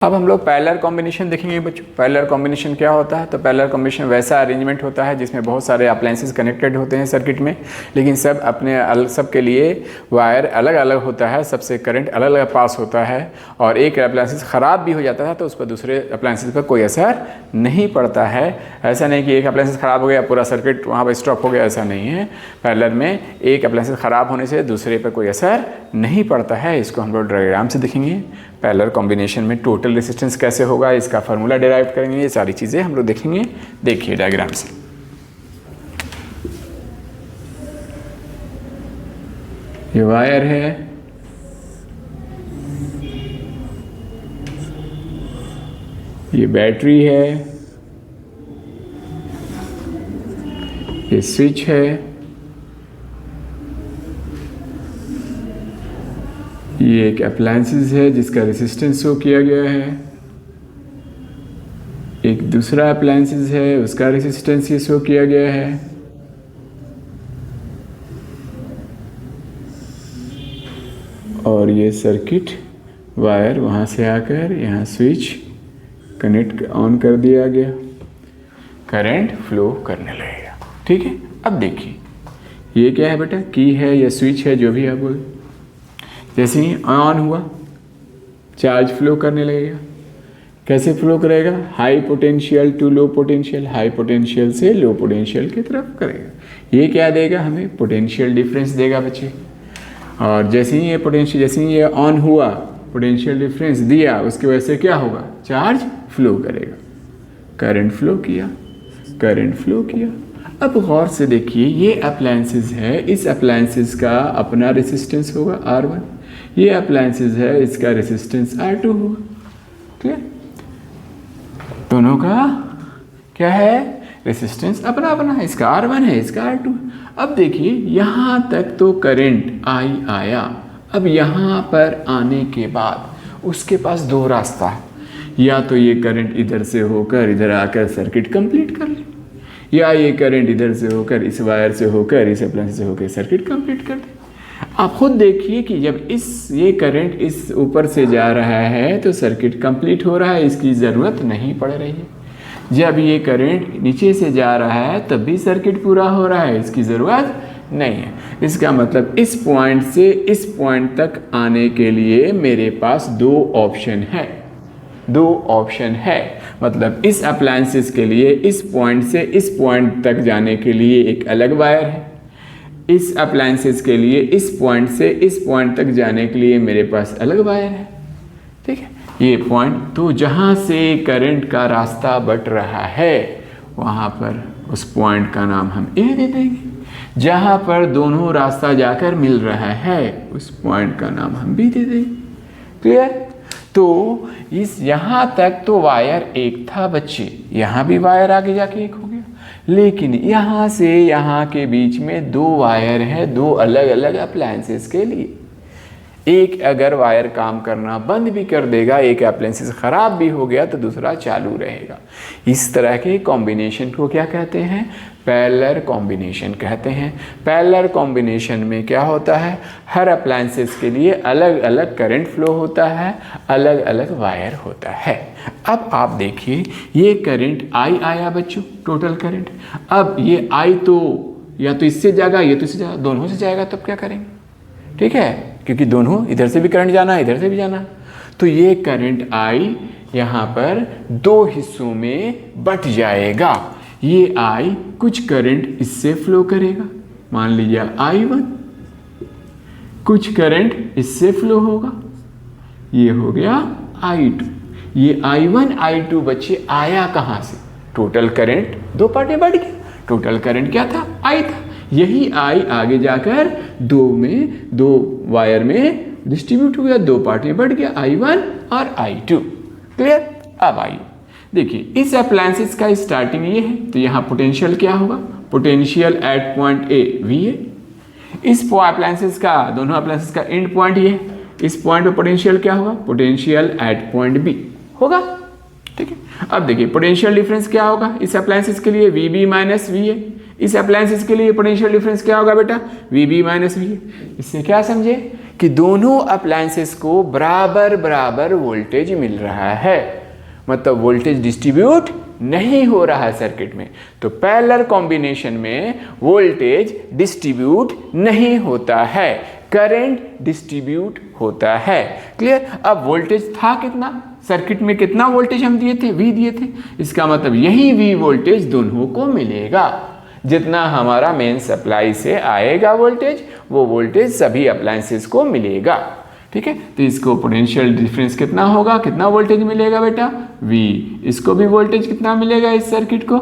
अब हम लोग पैरेलल कॉम्बिनेशन देखेंगे बच्चों। पैरेलल कॉम्बिनेशन क्या होता है? तो पैरेलल कॉम्बिनेशन वैसा अरेंजमेंट होता है जिसमें बहुत सारे अप्लायंसेस कनेक्टेड होते हैं सर्किट में, लेकिन सब अपने सब के लिए वायर अलग अलग होता है, सबसे करंट अलग अलग पास होता है, और एक अप्लायंसेस ख़राब भी हो जाता है तो उस पर दूसरे अप्लायंसेस पर कोई असर नहीं पड़ता है। ऐसा नहीं कि एक अप्लायंसेस ख़राब हो गया पूरा सर्किट वहाँ पर स्टॉप हो गया, ऐसा नहीं है। पैरेलल में एक अप्लायंसेस ख़राब होने से दूसरे पर कोई असर नहीं पड़ता है। इसको हम लोग डायग्राम से देखेंगे। पैरेलल कॉम्बिनेशन में टोटल रेजिस्टेंस कैसे होगा, इसका फार्मूला डिराइव करेंगे, ये सारी चीज़ें हम लोग देखेंगे। देखिए डायग्राम से। ये वायर है, ये बैटरी है, ये स्विच है, ये एक अप्लायंसेस है जिसका रेजिस्टेंस शो किया गया है, एक दूसरा अप्लायंसेस है उसका रेजिस्टेंस ये शो किया गया है, और ये सर्किट वायर वहाँ से आकर यहाँ स्विच कनेक्ट ऑन कर दिया गया, करंट फ्लो करने लगेगा। ठीक है, अब देखिए ये क्या है बेटा, की है या स्विच है, जो भी आप बोले। जैसे ही ऑन हुआ चार्ज फ्लो करने लगेगा। कैसे फ्लो करेगा? High potential to low potential, high potential से लो पोटेंशियल की तरफ करेगा। ये क्या देगा हमें? पोटेंशियल डिफरेंस देगा बच्चे। और जैसे ही ये पोटेंशियल, जैसे ही ये ऑन हुआ पोटेंशियल डिफरेंस दिया, उसकी वजह से क्या होगा? चार्ज फ्लो करेगा, करंट फ्लो किया, करंट फ्लो किया। अब गौर से देखिए, ये अप्लायंसेस है, इस अप्लायंसेस का अपना रेजिस्टेंस होगा R1, ये अप्लायंसेस है इसका रेजिस्टेंस R2 होगा। क्लियर? दोनों का क्या है? रेजिस्टेंस अपना अपना है, इसका R1 है, इसका R2। अब देखिए यहाँ तक तो करंट आया। अब यहाँ पर आने के बाद उसके पास दो रास्ता है, या तो ये करंट इधर से होकर इधर आकर सर्किट कंप्लीट कर ले, या ये करंट इधर से होकर इस वायर से होकर इस अप्लायंस से होकर सर्किट कंप्लीट कर दे। आप खुद देखिए कि जब ये करंट इस ऊपर से जा रहा है तो सर्किट कंप्लीट हो रहा है, इसकी ज़रूरत नहीं पड़ रही है। जब ये करंट नीचे से जा रहा है तब भी सर्किट पूरा हो रहा है, इसकी ज़रूरत नहीं है। इसका मतलब इस पॉइंट से इस पॉइंट तक आने के लिए मेरे पास दो ऑप्शन है, दो ऑप्शन है। मतलब इस अप्लायंसेस के लिए इस पॉइंट से इस पॉइंट तक जाने के लिए एक अलग वायर है, इस अप्लायंसेस के लिए इस पॉइंट से इस पॉइंट तक जाने के लिए मेरे पास अलग वायर है। ठीक है, ये पॉइंट तो जहाँ से करंट का रास्ता बट रहा है वहाँ पर उस पॉइंट का नाम हम ए दे देंगे। जहाँ पर दोनों रास्ता जाकर मिल रहा है उस पॉइंट का नाम हम बी दे देंगे। क्लियर? तो इस यहाँ तक तो वायर एक था बच्चे, यहाँ भी वायर आगे जाके एक हो गया, लेकिन यहाँ से यहाँ के बीच में दो वायर है, दो अलग अलग अप्लायंसेस के लिए। एक अगर वायर काम करना बंद भी कर देगा, एक अप्लायंसेस ख़राब भी हो गया तो दूसरा चालू रहेगा। इस तरह के कॉम्बिनेशन को क्या कहते हैं? पैरेलल कॉम्बिनेशन कहते हैं। पैरेलल कॉम्बिनेशन में क्या होता है? हर अप्लायंसेस के लिए अलग अलग करंट फ्लो होता है, अलग अलग वायर होता है। अब आप देखिए ये करंट I आया बच्चों, टोटल करंट। अब ये I तो या तो इससे जाएगा या तो इससे जाएगा, दोनों से जाएगा, तब क्या करेंगे? ठीक है, क्योंकि दोनों इधर से भी करंट जाना है इधर से भी जाना है। तो ये करंट I यहाँ पर दो हिस्सों में बट जाएगा। ये I कुछ करंट इससे फ्लो करेगा, मान लीजिए I1, कुछ करंट इससे फ्लो होगा, ये हो गया I2। ये I1 I2 बच्चे आया कहाँ से? टोटल करंट दो पार्ट में बढ़ गया। टोटल करंट क्या था? I था। यही I आगे जाकर दो वायर में डिस्ट्रीब्यूट हो गया, दो पार्ट में बढ़ गया, I1 और I2। क्लियर? अब आइए देखिए, इस अप्लायंसेस का स्टार्टिंग ये है, तो यहाँ पोटेंशियल क्या होगा? Potential at point A V है। इस अप्लायंसेस का, दोनों अप्लायंसेस का एंड पॉइंट ये है, इस पॉइंट पे पोटेंशियल क्या होगा? पोटेंशियल एट पॉइंट बी होगा। ठीक है, अब देखिए पोटेंशियल डिफरेंस क्या होगा इस अप्लायंसेस के लिए? V B minus V A. इस अप्लायंसेस के लिए पोटेंशियल डिफरेंस क्या होगा बेटा? V B minus V A. इससे क्या समझे कि दोनों अप्लायंसेस को बराबर बराबर वोल्टेज मिल रहा है, मतलब वोल्टेज डिस्ट्रीब्यूट नहीं हो रहा है सर्किट में। तो पैरेलल कॉम्बिनेशन में वोल्टेज डिस्ट्रीब्यूट नहीं होता है, करंट डिस्ट्रीब्यूट होता है। क्लियर? अब वोल्टेज था कितना, सर्किट में कितना वोल्टेज हम दिए थे, V दिए थे, इसका मतलब यही V वोल्टेज दोनों को मिलेगा। जितना हमारा मेन सप्लाई से आएगा वोल्टेज, वो वोल्टेज सभी अप्लायंसेस को मिलेगा। ठीक है, तो इसको पोटेंशियल डिफरेंस कितना होगा, कितना वोल्टेज मिलेगा बेटा, V। इसको भी वोल्टेज कितना मिलेगा, इस सर्किट को,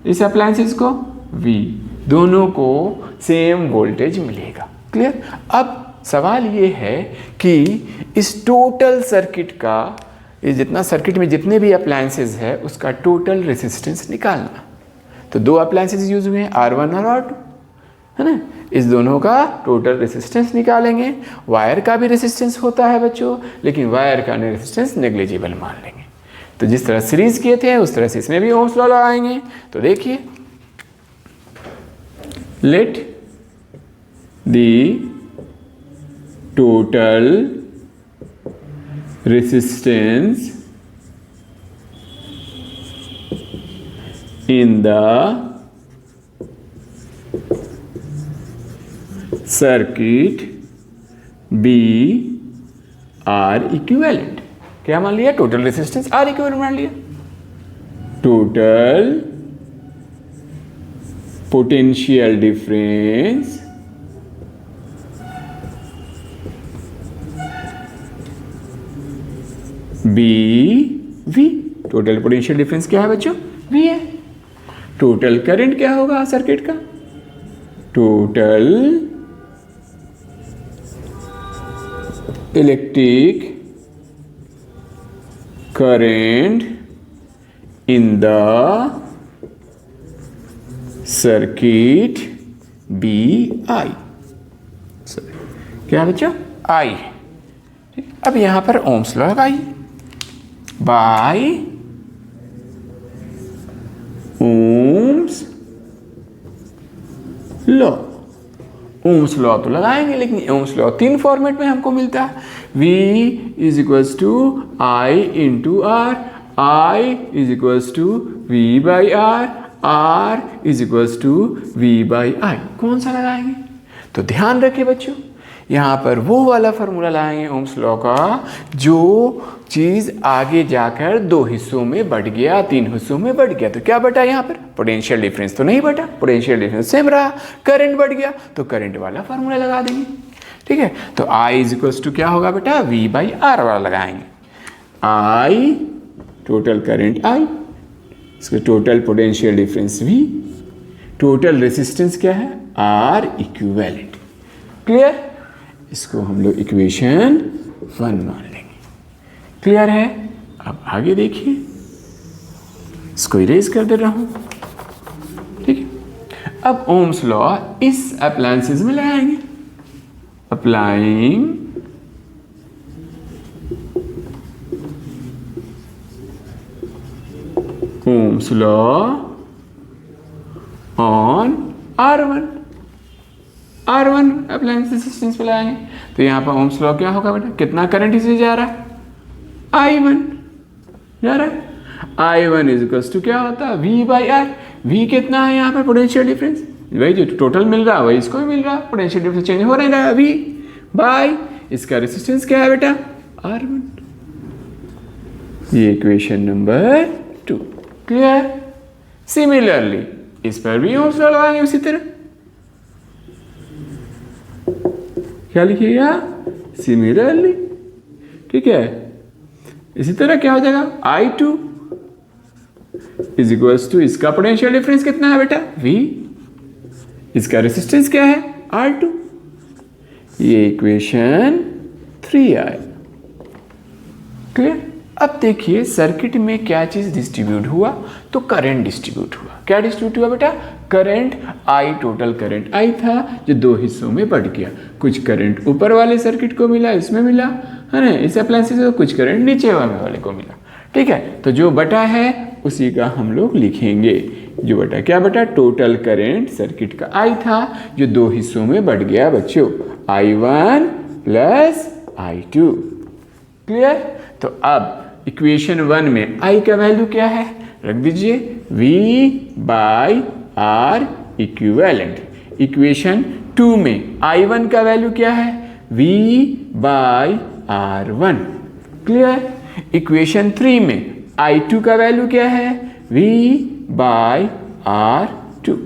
इस अप्लायंसेस को, V। दोनों को सेम वोल्टेज मिलेगा। क्लियर? अब सवाल ये है कि इस टोटल सर्किट का, ये जितना सर्किट में जितने भी अप्लायंसेस है उसका टोटल रेसिस्टेंस निकालना। तो दो अप्लायंसेस यूज हुए हैं, R1 और R2, है ना। इस दोनों का टोटल रेसिस्टेंस निकालेंगे। वायर का भी रेसिस्टेंस होता है बच्चों, लेकिन वायर का रेसिस्टेंस नेग्लिजिबल मान लेंगे। तो जिस तरह सीरीज किए थे उस तरह से इसमें भी ओम्स लॉ लगाएंगे। तो देखिए, let the total resistance in the circuit be R equivalent। क्या मान लिया, टोटल रेसिस्टेंस R इक्विवेलेंट मान लिया। Total potential difference V। Total potential difference क्या है बच्चों, V है। टोटल करंट क्या होगा सर्किट का, total electric current in the circuit BI। क्या बच्चों, I। अब यहां पर ओम्स लॉ लगाइए, by Ohm's law. Ohm's law तो लगाएंगे, लेकिन ओम्स लॉ 3 फॉर्मेट में हमको मिलता है। V is equals to I into R, I is equals to V by R, R is equals to V by I। कौन सा लगाएंगे? तो ध्यान रखिए बच्चों, यहाँ पर वो वाला फॉर्मूला लाएंगे ओम्स लॉ का जो चीज़ आगे जाकर 2 हिस्सों में बढ़ गया, 3 हिस्सों में बढ़ गया। तो क्या बटा यहाँ पर, पोटेंशियल डिफरेंस तो नहीं बटा, पोटेंशियल डिफरेंस सेम रहा, करंट बढ़ गया तो करंट वाला फॉर्मूला लगा देंगे। ठीक है, तो I इज इक्वल्स टू क्या होगा बेटा, V बाई R वाला लगाएंगे। I टोटल करंट I, इसका total potential difference V, total resistance क्या है, R इक्विवेलेंट। क्लियर? इसको हम लोग इक्वेशन 1 मान लेंगे। क्लियर है? अब आगे देखिए, इसको इरेज कर दे रहा हूं। ठीक है, अब ओम्स लॉ इस अप्लायंसेस में लगाएंगे। Applying Ohm's law on R1 appliance resistance पे लगाएंगे। तो यहाँ पर ओम्स लॉ क्या होगा बेटा, कितना करंट इसे जा रहा है, I1 जा रहा है। I1 इज इक्वल टू क्या होता है, V बाई R। V कितना है यहाँ पर, पोटेंशियल डिफरेंस, वही जो टोटल मिल रहा है वही इसको भी मिल रहा है, पोटेंशियल डिफरेंस चेंज हो नहीं रहा। V बाई इसका रेजिस्टेंस क्या है बेटा, R1। ये इक्वेशन नंबर 2। क्लियर? सिमिलरली इस पर भी ओम्स लॉ लगाएंगे उसी तरह। क्या लिखिएगा, सिमिलरली। ठीक है, इसी तरह क्या हो जाएगा, I2 इज इक्वल्स टू, इसका पोटेंशियल डिफरेंस कितना है बेटा, V, इसका रेजिस्टेंस क्या है, R2। ये इक्वेशन 3 आए। क्लियर? अब देखिए सर्किट में क्या चीज डिस्ट्रीब्यूट हुआ, तो करंट डिस्ट्रीब्यूट हुआ। क्या डिस्ट्रीब्यूट हुआ बेटा, current I, total current I था जो 2 हिस्सों में बढ़ गया। कुछ करंट ऊपर वाले सर्किट को मिला, इसमें मिला, है ना, इस अप्लायंस से कुछ करंट नीचे वाले को मिला। ठीक है, तो जो बटा है उसी का हम लोग लिखेंगे। जो बटा क्या बटा, टोटल करंट सर्किट का I था जो 2 हिस्सों में बढ़ गया बच्चों, I1 प्लस I2। क्लियर? तो अब इक्वेशन 1 में I का वैल्यू क्या है, रख दीजिए V by R equivalent. Equation 2 में I1 का वैल्यू क्या है, V by R1। Clear? Equation 3 में I2 का वैल्यू क्या है, V बाई R2।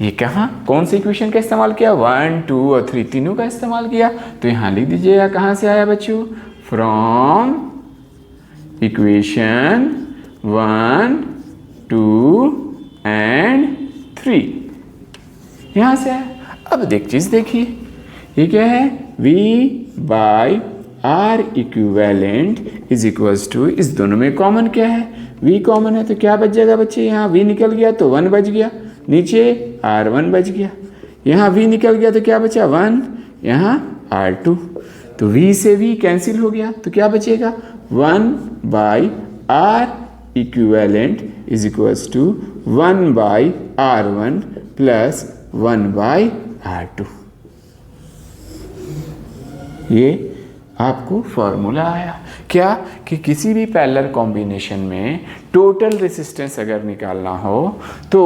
ये कहाँ, कौन सी इक्वेशन का इस्तेमाल किया, 1, 2 और 3 तीनों का इस्तेमाल किया। तो यहाँ लिख दीजिएगा कहाँ से आया बच्चों, फ्रॉम इक्वेशन 1, 2 एंड 3, यहाँ से आया। अब चीज़ देखिए, ये क्या है, V by R equivalent is equals to, इस दोनों में कॉमन क्या है, V कॉमन है, तो क्या बच जाएगा बच्चे, यहाँ V निकल गया तो 1 बच गया, नीचे R1 बच गया, यहाँ V निकल गया तो क्या बचा 1, यहाँ R2, तो V से V कैंसिल हो गया, तो क्या बचेगा 1 by R equivalent is equals to 1 by R1 plus 1 by R2। ये आपको फॉर्मूला आया क्या, कि किसी भी पैरेलल कॉम्बिनेशन में टोटल रेसिस्टेंस अगर निकालना हो तो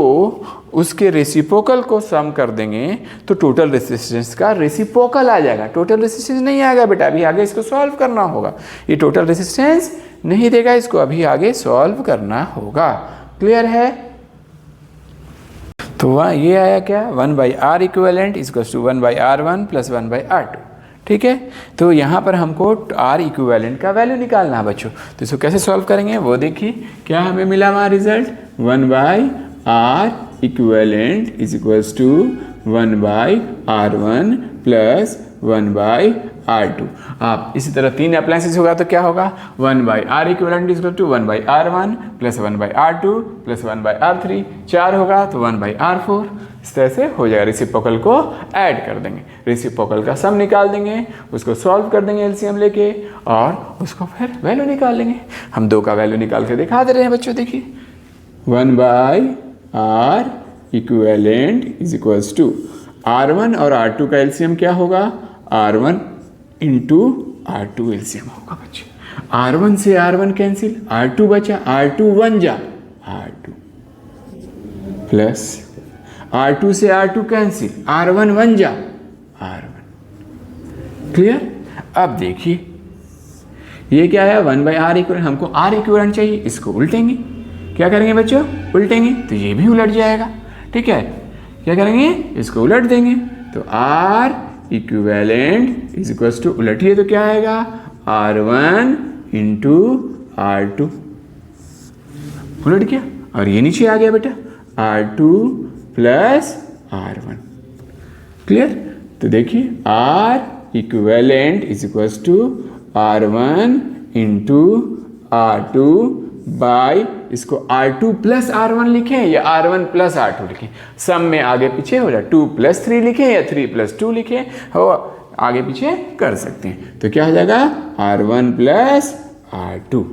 उसके रेसिप्रोकल को सम कर देंगे तो टोटल रेसिस्टेंस का रेसिप्रोकल आ जाएगा। टोटल रेसिस्टेंस नहीं आएगा बेटा, अभी आगे इसको सॉल्व करना होगा। ये टोटल रेसिस्टेंस नहीं देगा, इसको अभी आगे सॉल्व करना होगा। क्लियर है? तो वहाँ ये आया क्या, 1 by R equivalent equals to 1 by R1 plus 1 by R2। ठीक है, तो यहाँ पर हमको R इक्विवेलेंट का वैल्यू निकालना है बच्चों। तो इसको कैसे सॉल्व करेंगे वो देखिए, क्या हमें मिला वहाँ result, 1 by R equivalent is equals to 1 by R1 plus 1 by R2। आप इसी तरह 3 अप्लायंसेस होगा तो क्या होगा, 1 by R equivalent is equal to 1 by R1 plus 1 by R2 plus 1 by R3। 4 होगा तो 1 बाई R4। इस तरह से हो जाएगा। रेसिप्रोकल को ऐड कर देंगे, रेसिप्रोकल का सम निकाल देंगे, उसको सॉल्व कर देंगे एलसीएम लेके और उसको फिर वैल्यू निकाल लेंगे। हम 2 का वैल्यू निकाल के दिखा दे रहे हैं बच्चों, देखिए 1 by R equivalent is equals to R1 और R2 का एलसीएम क्या होगा, R1 इंटू R2 एलसीएम होगा बच्चे। R1 से R1 कैंसिल, R2 बचा, R2 1 जा R2 प्लस R2 से R2 कैंसिल, R1 1 जा R1। क्लियर? अब देखिए ये क्या है, 1 बाई R इक्विवेलेंट, हमको R इक्विवेलेंट चाहिए, इसको उल्टेंगे। क्या करेंगे बच्चों, उल्टेंगे तो ये भी उलट जाएगा। ठीक है, क्या करेंगे, इसको उलट देंगे तो R equivalent is equals to, उलटिए तो क्या आएगा, R1 इंटू R2। उलट गया और ये नीचे आ गया बेटा, R2 प्लस R1। क्लियर? तो देखिए R equivalent is equals to R1 into R2 by, इसको R2 प्लस R1 लिखें या R1 प्लस R2 लिखें, सम में आगे पीछे हो जाए, 2 प्लस 3 लिखें या 3 प्लस 2 लिखें, हो आगे पीछे कर सकते हैं। तो क्या हो जाएगा, R1 प्लस R2।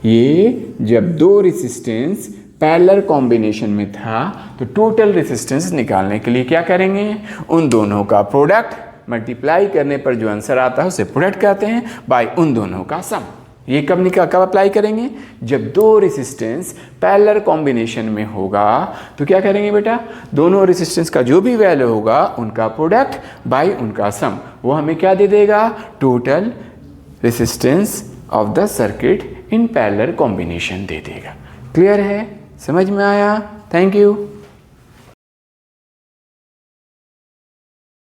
ये जब 2 रेसिस्टेंस पैरेलल कॉम्बिनेशन में था तो टोटल रेसिस्टेंस निकालने के लिए क्या करेंगे, उन दोनों का प्रोडक्ट मल्टीप्लाई करने पर जो आंसर आता है उसे प्रोडक्ट कहते हैं बाय उन दोनों का सम। ये कब अप्लाई करेंगे, जब 2 रेसिस्टेंस पैरेलल कॉम्बिनेशन में होगा तो क्या करेंगे बेटा, दोनों रेसिस्टेंस का जो भी वैल्यू होगा उनका प्रोडक्ट बाय उनका सम, वो हमें क्या दे देगा, total resistance of the circuit in parallel combination दे देगा। क्लियर है, समझ में आया? Thank you.